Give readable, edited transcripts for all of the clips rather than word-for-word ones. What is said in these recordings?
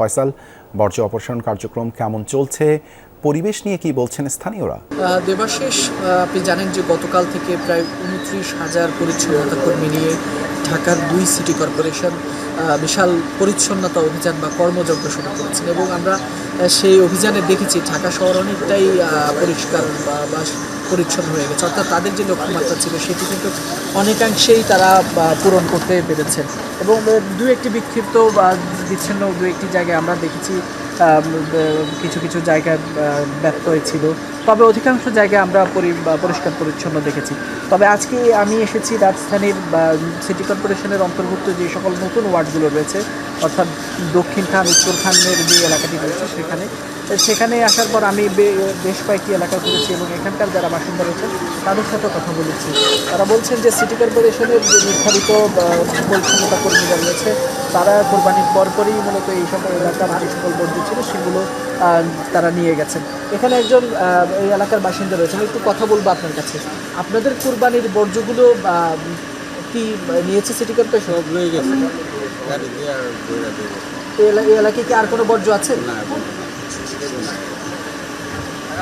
ফয়সাল, বর্জ্য অপসারণ কার্যক্রম কেমন চলছে, পরিবেশ নিয়ে কি বলছেন স্থানীয়রা? দেবাশিস, আপনি জানেন যে গতকাল থেকে প্রায় ২৯,০০০ পরিচ্ছন্নতা কর্মী নিয়ে ঢাকার ২ সিটি কর্পোরেশন বিশাল পরিচ্ছন্নতা অভিযান বা কর্মযজ্ঞ শুরু করেছেন এবং আমরা সেই অভিযানে দেখেছি ঢাকা শহর অনেকটাই পরিষ্কার বা পরিচ্ছন্ন হয়ে গেছে। অর্থাৎ তাদের যে লক্ষ্যমাত্রা ছিল সেটি কিন্তু অনেকাংশেই তারা পূরণ করতে পেরেছেন এবং দু একটি বিক্ষিপ্ত বা বিচ্ছিন্ন দু একটি জায়গায় আমরা দেখেছি কিছু কিছু জায়গায় ব্যত্যয় ছিল, তবে অধিকাংশ জায়গায় আমরা পরিষ্কার পরিচ্ছন্ন দেখেছি। তবে আজকে আমি এসেছি রাজধানীর সিটি কর্পোরেশনের অন্তর্ভুক্ত যে সকল নতুন ওয়ার্ডগুলো রয়েছে, অর্থাৎ দক্ষিণ খান, উত্তর খানের যে এলাকাটি রয়েছে সেখানে আসার পর আমি বেশ কয়েকটি এলাকা ঘুরেছি এবং এখানকার যারা বাসিন্দা রয়েছেন তাদের সাথে কথা বলেছি। তারা বলছেন যে সিটি কর্পোরেশনের যে নির্ধারিত পরিচ্ছন্নতা কর্মীরা রয়েছে তারা কোরবানির পরপরই মূলত এই সকল এলাকার যে সকল বর্জ্য ছিল সেগুলো তারা নিয়ে গেছেন। এখানে একজন এই এলাকার বাসিন্দা রয়েছেন, একটু কথা বলবো আপনার কাছে। আপনাদের কোরবানির বর্জ্যগুলো কি নিয়েছে সিটি কর্পোরেশন? সব রয়ে গেছে। এই এলাকায় কি আর কোনো বর্জ্য আছে? না,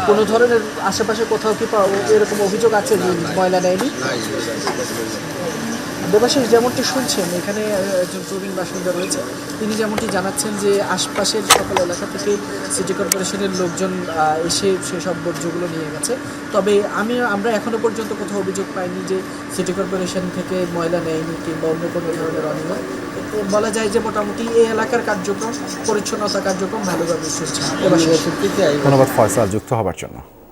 কোনো ধরনের আশেপাশে কোথাও কি এরকম অভিযোগ আছে যে ময়লা নেয়নি? দেবাশিস, যেমনটি শুনছেন এখানে একজন প্রবীণ বাসিন্দা রয়েছে, তিনি যেমনটি জানাচ্ছেন যে আশপাশের সকল এলাকা থেকে সিটি কর্পোরেশনের লোকজন এসে সেসব বর্জ্যগুলো নিয়ে গেছে। তবে আমরা এখনও পর্যন্ত কোথাও অভিযোগ পাইনি যে সিটি কর্পোরেশন থেকে ময়লা নেয়নি কিংবা অন্য কোনো ধরনের অনিয়ম। বলা যায় যে মোটামুটি এই এলাকার কার্যক্রম, পরিচ্ছন্নতা কার্যক্রম ভালোভাবে চলছে। ধন্যবাদ ফয়সাল যুক্ত হবার জন্য।